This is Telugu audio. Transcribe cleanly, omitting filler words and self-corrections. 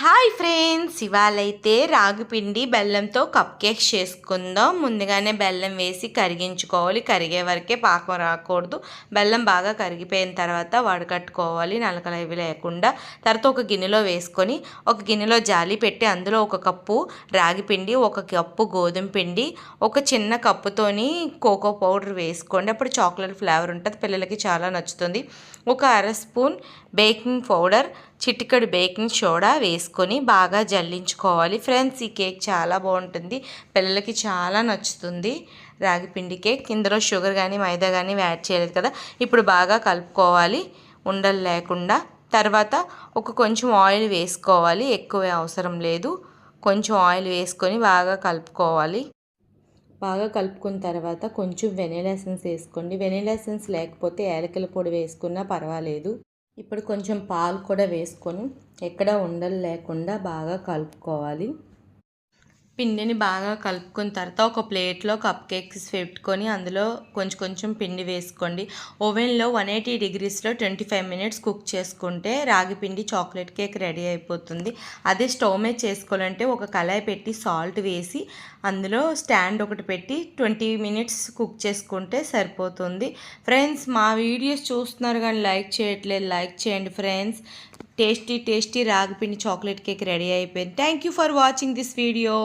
హాయ్ ఫ్రెండ్స్, ఇవాళైతే రాగిపిండి బెల్లంతో కప్ కేక్స్ చేసుకుందాం. ముందుగానే బెల్లం వేసి కరిగించుకోవాలి. కరిగే వరకే పాకం రాకూడదు. బెల్లం బాగా కరిగిపోయిన తర్వాత వడకట్టుకోవాలి, నలకలు ఇవి లేకుండా. తర్వాత ఒక గిన్నెలో వేసుకొని ఒక గిన్నెలో జాలి పెట్టి అందులో ఒక కప్పు రాగిపిండి, ఒక కప్పు గోధుమ పిండి, ఒక చిన్న కప్పుతోని కోకో పౌడర్ వేసుకోండి. అప్పుడు చాక్లెట్ ఫ్లేవర్ ఉంటుంది, పిల్లలకి చాలా నచ్చుతుంది. ఒక అర స్పూన్ బేకింగ్ పౌడర్, చిటికెడు బేకింగ్ సోడా వేసుకొని బాగా జల్లించుకోవాలి. ఫ్రెండ్స్, ఈ కేక్ చాలా బాగుంటుంది, పిల్లలకి చాలా నచ్చుతుంది. రాగిపిండి కేక్ ఇందులో షుగర్ కానీ మైదా కానీ యాడ్ చేయలేదు కదా. ఇప్పుడు బాగా కలుపుకోవాలి ఉండలు లేకుండా. తర్వాత కొంచెం ఆయిల్ వేసుకోవాలి, ఎక్కువ అవసరం లేదు. కొంచెం ఆయిల్ వేసుకొని బాగా కలుపుకోవాలి. బాగా కలుపుకున్న తర్వాత కొంచెం వెనిలా ఎసెన్స్ వేసుకోండి. వెనిలా ఎసెన్స్ లేకపోతే యాలకుల పొడి వేసుకున్నా పర్వాలేదు. ఇప్పుడు కొంచెం పాలు కూడా వేసుకొని ఎక్కడ ఉండలు లేకుండా బాగా కలుపుకోవాలి. పిండిని బాగా కలుపుకున్న తర్వాత ఒక ప్లేట్లో కప్ కేక్స్ పెట్టుకొని అందులో కొంచెం కొంచెం పిండి వేసుకోండి. ఓవెన్లో 180 డిగ్రీస్లో 25 మినిట్స్ కుక్ చేసుకుంటే రాగి పిండి చాక్లెట్ కేక్ రెడీ అయిపోతుంది. అదే స్టవ్ మీద చేసుకోవాలంటే ఒక కళాయి పెట్టి సాల్ట్ వేసి అందులో స్టాండ్ ఒకటి పెట్టి 20 మినిట్స్ కుక్ చేసుకుంటే సరిపోతుంది. ఫ్రెండ్స్, మా వీడియోస్ చూస్తున్నారు కానీ లైక్ చేయట్లేదు, లైక్ చేయండి ఫ్రెండ్స్. టేస్టీ టేస్టీ రాగిపిండి చాక్లెట్ కేక్ రెడీ అయిపోయింది. Thank you for watching this video.